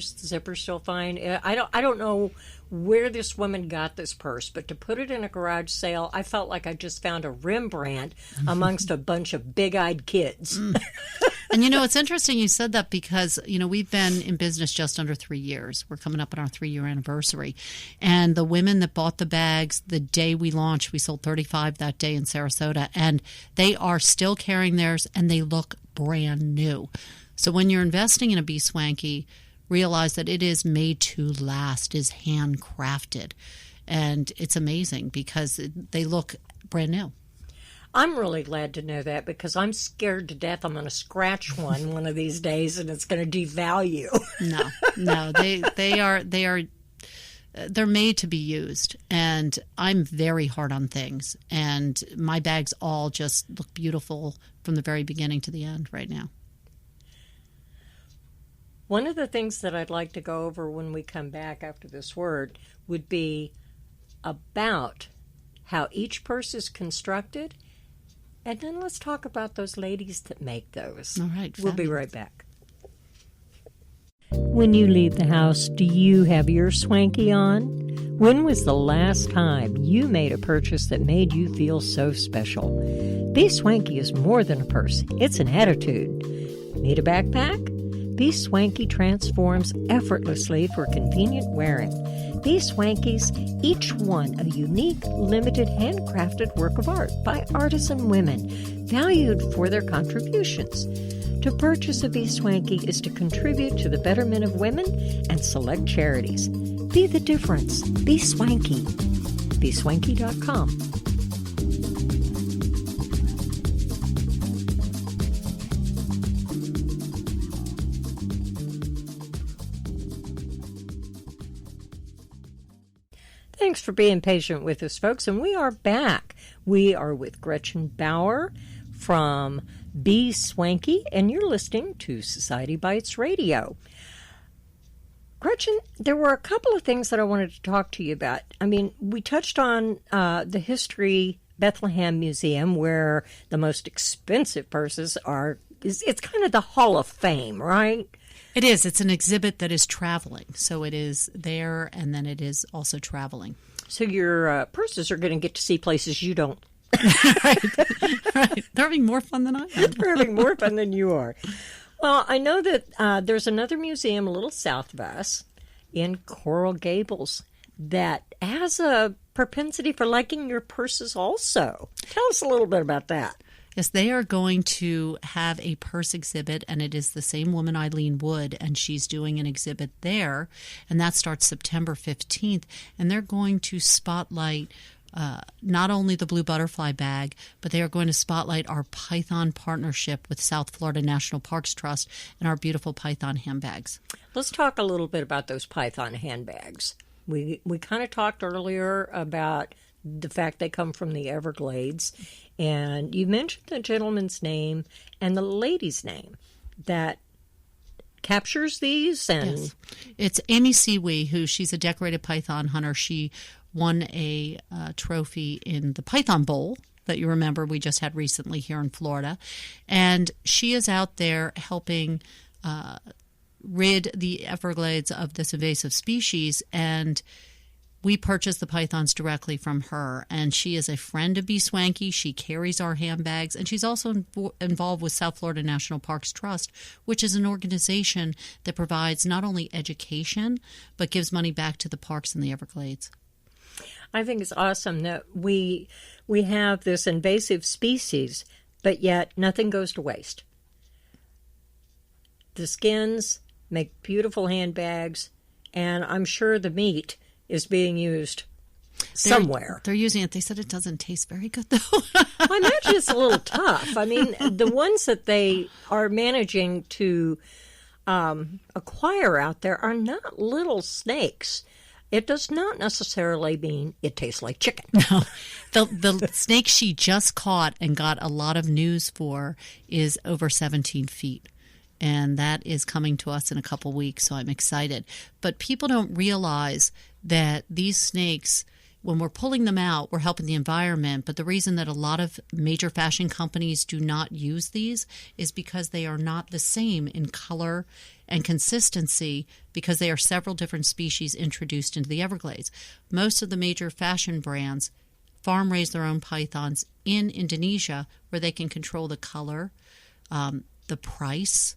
zipper's still fine. I don't know where this woman got this purse, but to put it in a garage sale, I felt like I just found a Rembrandt amongst a bunch of big-eyed kids. And, it's interesting you said that because, we've been in business just under 3 years. We're coming up on our 3-year anniversary. And the women that bought the bags, the day we launched, we sold 35 that day in Sarasota. And they are still carrying theirs, and they look brand new. So when you're investing in a BSWANKY, realize that it is made to last, is handcrafted. And it's amazing because they look brand new. I'm really glad to know that because I'm scared to death I'm going to scratch one of these days and it's going to devalue. No, they're made to be used, and I'm very hard on things, and my bags all just look beautiful from the very beginning to the end right now. One of the things that I'd like to go over when we come back after this word would be about how each purse is constructed. And then let's talk about those ladies that make those. All right. We'll be right back. When you leave the house, do you have your swanky on? When was the last time you made a purchase that made you feel so special? BSWANKY is more than a purse. It's an attitude. Need a backpack? BSWANKY transforms effortlessly for convenient wearing. BSWANKYs, each one a unique, limited, handcrafted work of art by artisan women, valued for their contributions. To purchase a BSWANKY is to contribute to the betterment of women and select charities. Be the difference. Be swanky. BSWANKY.com. Thanks for being patient with us, folks, and we are back. We are with Gretchen Bauer from BSWANKY, and you're listening to Society Bites Radio. Gretchen, there were a couple of things that I wanted to talk to you about. I mean, we touched on the History Bethlehem Museum, where the most expensive purses are. It's kind of the Hall of Fame, right? It is. It's an exhibit that is traveling. So it is there, and then it is also traveling. So your purses are going to get to see places you don't. Right. They're having more fun than I am. They're having more fun than you are. Well, I know that there's another museum a little south of us in Coral Gables that has a propensity for liking your purses also. Tell us a little bit about that. Yes, they are going to have a purse exhibit, and it is the same woman, Eileen Wood, and she's doing an exhibit there, and that starts September 15th, and they're going to spotlight not only the Blue Butterfly bag, but they are going to spotlight our Python partnership with South Florida National Parks Trust and our beautiful Python handbags. Let's talk a little bit about those Python handbags. We kind of talked earlier about the fact they come from the Everglades, and you mentioned the gentleman's name and the lady's name that captures these. And yes. It's Amy Siwi, who she's a decorated python hunter. She won a trophy in the Python Bowl that you remember we just had recently here in Florida, and she is out there helping rid the Everglades of this invasive species, and we purchased the pythons directly from her, and she is a friend of BSWANKY. She carries our handbags, and she's also involved with South Florida National Parks Trust, which is an organization that provides not only education, but gives money back to the parks in the Everglades. I think it's awesome that we have this invasive species, but yet nothing goes to waste. The skins make beautiful handbags, and I'm sure the meat is being used somewhere. They're using it. They said it doesn't taste very good, though. I imagine it's a little tough. I mean, the ones that they are managing to acquire out there are not little snakes. It does not necessarily mean it tastes like chicken. No. The snake she just caught and got a lot of news for is over 17 feet. And that is coming to us in a couple weeks, so I'm excited. But people don't realize that these snakes, when we're pulling them out, we're helping the environment. But the reason that a lot of major fashion companies do not use these is because they are not the same in color and consistency, because they are several different species introduced into the Everglades. Most of the major fashion brands farm raise their own pythons in Indonesia, where they can control the color, the price,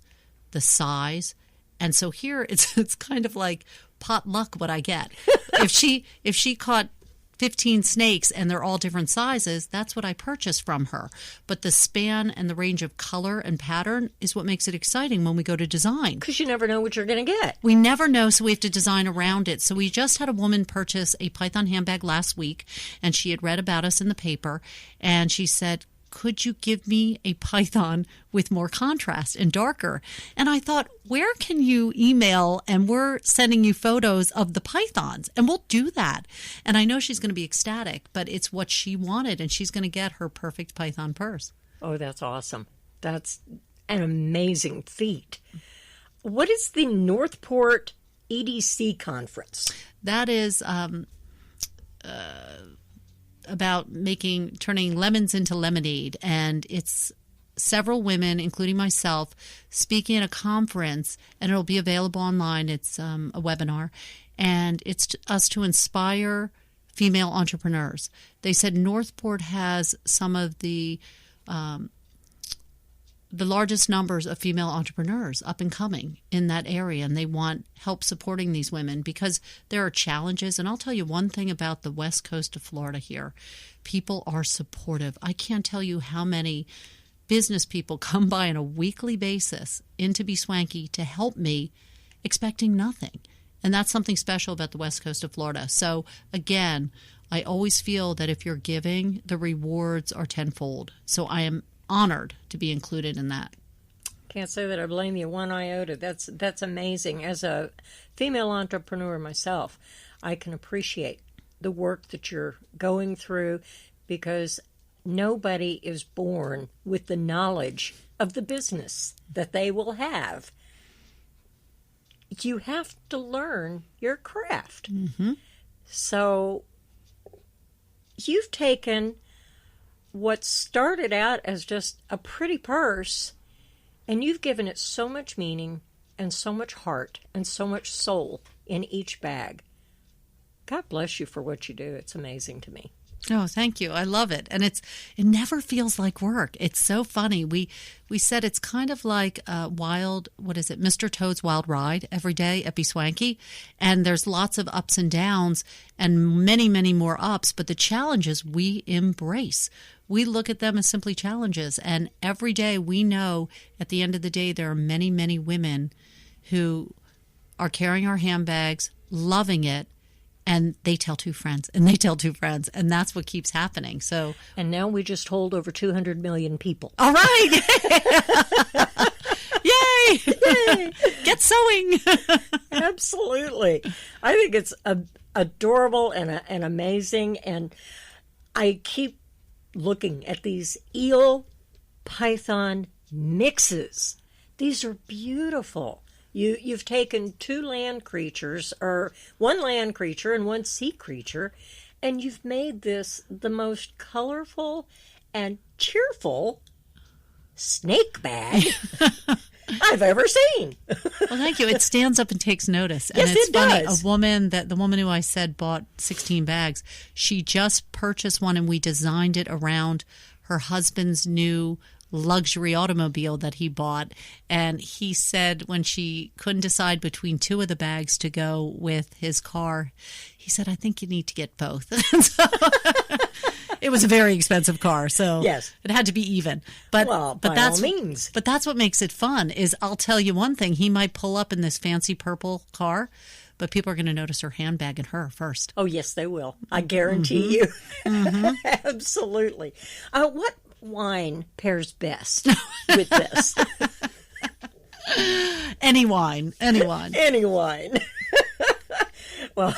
the size. And so here it's kind of like potluck what I get. If she caught 15 snakes and they're all different sizes, that's what I purchased from her. But the span and the range of color and pattern is what makes it exciting when we go to design. Because you never know what you're going to get. We never know, so we have to design around it. So we just had a woman purchase a python handbag last week, and she had read about us in the paper, and she said, could you give me a python with more contrast and darker? And I thought, where can you email, and we're sending you photos of the pythons, and we'll do that. And I know she's going to be ecstatic, but it's what she wanted, and she's going to get her perfect python purse. Oh, that's awesome. That's an amazing feat. What is the Northport EDC conference? That is about turning lemons into lemonade, and it's several women, including myself, speaking at a conference, and it'll be available online. It's a webinar, and it's us to inspire female entrepreneurs. They said Northport has some of the largest numbers of female entrepreneurs up and coming in that area, and they want help supporting these women because there are challenges. And I'll tell you one thing about the west coast of Florida here. People are supportive. I can't tell you how many business people come by on a weekly basis into BSWANKY to help me, expecting nothing. And that's something special about the west coast of Florida. So again, I always feel that if you're giving, the rewards are tenfold. So I am honored to be included in that. Can't say that I blame you one iota. That's amazing. As a female entrepreneur myself, I can appreciate the work that you're going through, because nobody is born with the knowledge of the business that they will have. You have to learn your craft. Mm-hmm. So you've taken what started out as just a pretty purse, and you've given it so much meaning and so much heart and so much soul in each bag. God bless you for what you do. It's amazing to me. Oh, thank you. I love it. And it never feels like work. It's so funny. We said it's kind of like Mr. Toad's Wild Ride every day at BSWANKY. And there's lots of ups and downs and many, many more ups. But the challenges we embrace. We look at them as simply challenges. And every day we know at the end of the day there are many, many women who are carrying our handbags, loving it. And they tell two friends, and they tell two friends, and that's what keeps happening. So, and now we just hold over 200 million people. All right. Yay! Yay! Get sewing. Absolutely. I think it's adorable and amazing, and I keep looking at these eel python mixes. These are beautiful. You've taken two land creatures, or one land creature and one sea creature, and you've made this the most colorful and cheerful snake bag I've ever seen. Well, thank you. It stands up and takes notice. Yes, and it's it funny. does. The woman who I said bought 16 bags, she just purchased one, and we designed it around her husband's new luxury automobile that he bought. And he said when she couldn't decide between two of the bags to go with his car, he said, I think you need to get both. So, it was a very expensive car, so yes, it had to be even. But by that's all means. But that's what makes it fun. Is I'll tell you one thing: he might pull up in this fancy purple car, but people are going to notice her handbag and her first. Oh yes, they will. I guarantee you. Mm-hmm. Absolutely. What wine pairs best with this? Any wine. Any wine. Well,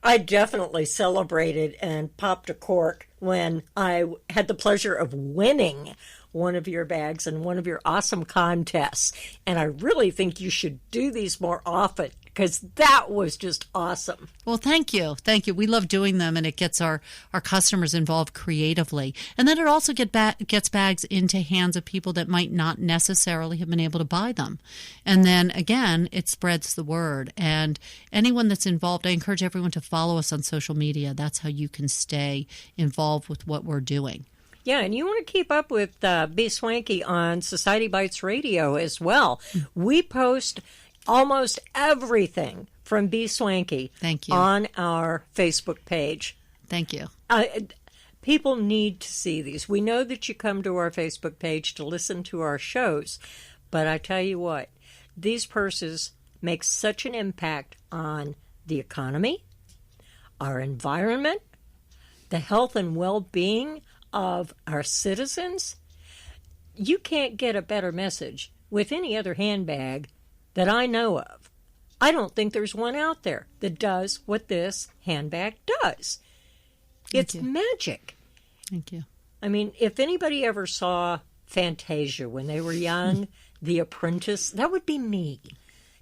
I definitely celebrated and popped a cork when I had the pleasure of winning one of your bags in one of your awesome contests. And I really think you should do these more often, because that was just awesome. Well, thank you. Thank you. We love doing them, and it gets our customers involved creatively. And then it also gets bags into hands of people that might not necessarily have been able to buy them. And then, again, it spreads the word. And anyone that's involved, I encourage everyone to follow us on social media. That's how you can stay involved with what we're doing. Yeah, and you want to keep up with Be Swanky on Society Bites Radio as well. We post almost everything from Be Swanky Thank you. on our Facebook page. Thank you. People need to see these. We know that you come to our Facebook page to listen to our shows, but I tell you what, these purses make such an impact on the economy, our environment, the health and well-being of our citizens. You can't get a better message with any other handbag that I know of. I don't think there's one out there that does what this handbag does. It's magic. Thank you. I mean, if anybody ever saw Fantasia when they were young, The Apprentice, that would be me.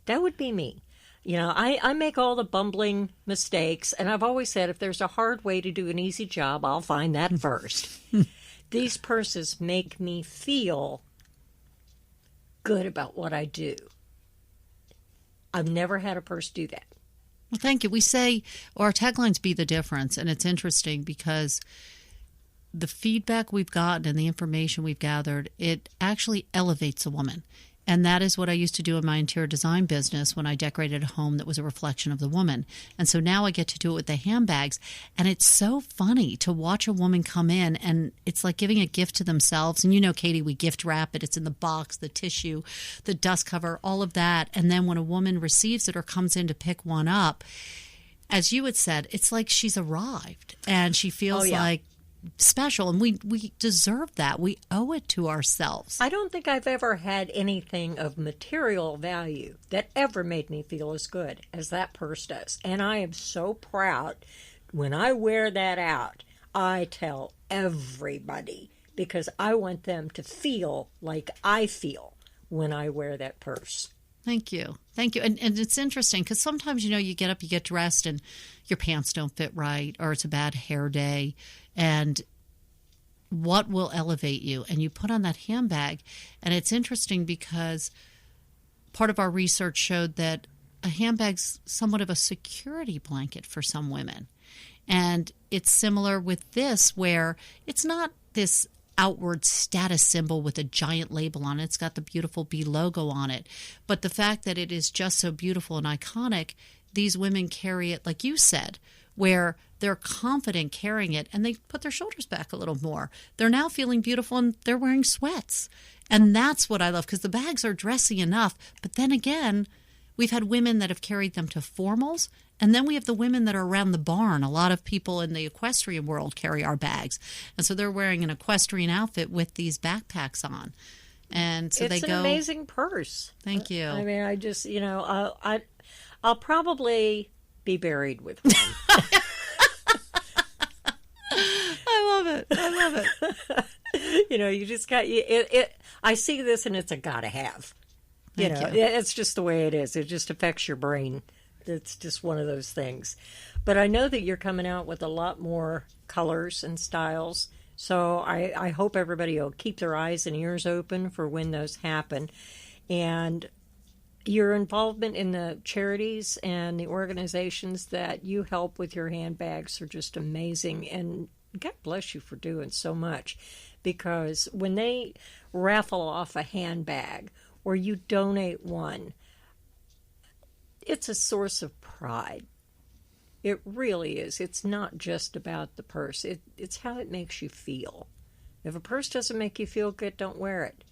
That would be me. You know, I make all the bumbling mistakes, and I've always said if there's a hard way to do an easy job, I'll find that first. These purses make me feel good about what I do. I've never had a purse do that. Well, thank you. We say, or our taglines be the difference, and it's interesting because the feedback we've gotten and the information we've gathered, it actually elevates a woman. And that is what I used to do in my interior design business when I decorated a home that was a reflection of the woman. And so now I get to do it with the handbags. And it's so funny to watch a woman come in, and it's like giving a gift to themselves. And you know, Katie, we gift wrap it. It's in the box, the tissue, the dust cover, all of that. And then when a woman receives it or comes in to pick one up, as you had said, it's like she's arrived and she feels like special, and we deserve that. We owe it to ourselves. I don't think I've ever had anything of material value that ever made me feel as good as that purse does. And I am so proud. When I wear that out, I tell everybody because I want them to feel like I feel when I wear that purse. Thank you. Thank you. And it's interesting because sometimes, you know, you get up, you get dressed, and your pants don't fit right, or it's a bad hair day. And what will elevate you? And you put on that handbag. And it's interesting because part of our research showed that a handbag's somewhat of a security blanket for some women. And it's similar with this, where it's not this outward status symbol with a giant label on it. It's got the beautiful B logo on it. But the fact that it is just so beautiful and iconic, these women carry it, like you said, where they're confident carrying it, and they put their shoulders back a little more. They're now feeling beautiful, and they're wearing sweats. And that's what I love, because the bags are dressy enough. But then again, we've had women that have carried them to formals, and then we have the women that are around the barn. A lot of people in the equestrian world carry our bags. And so they're wearing an equestrian outfit with these backpacks on. And so it's an amazing purse. Thank you. I mean, I just, you know, I'll probably be buried with one. I love it. I love it. You know, you just got it. I see this, and it's a gotta have. Thank you. It's just the way it is. It just affects your brain. It's just one of those things. But I know that you're coming out with a lot more colors and styles. So I hope everybody will keep their eyes and ears open for when those happen. And your involvement in the charities and the organizations that you help with your handbags are just amazing. And God bless you for doing so much. Because when they raffle off a handbag or you donate one, it's a source of pride. It really is. It's not just about the purse. It's how it makes you feel. If a purse doesn't make you feel good, don't wear it.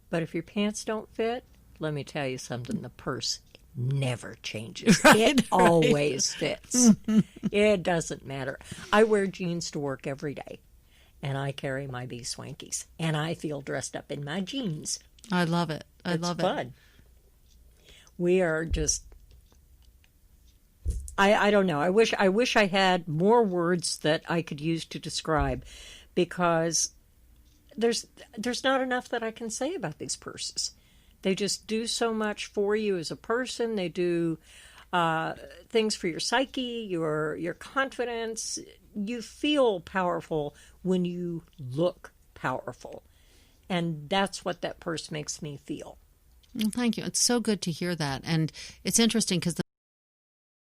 But if your pants don't fit, let me tell you something. The purse never changes. It always fits. It doesn't matter. I wear jeans to work every day, and I carry my Be Swankies, and I feel dressed up in my jeans. I love it. It's fun. We are just... I don't know. I wish I had more words that I could use to describe, because there's not enough that I can say about these purses. They just do so much for you as a person. They do things for your psyche, your confidence. You feel powerful when you look powerful. And that's what that purse makes me feel. Well, thank you. It's so good to hear that. And it's interesting because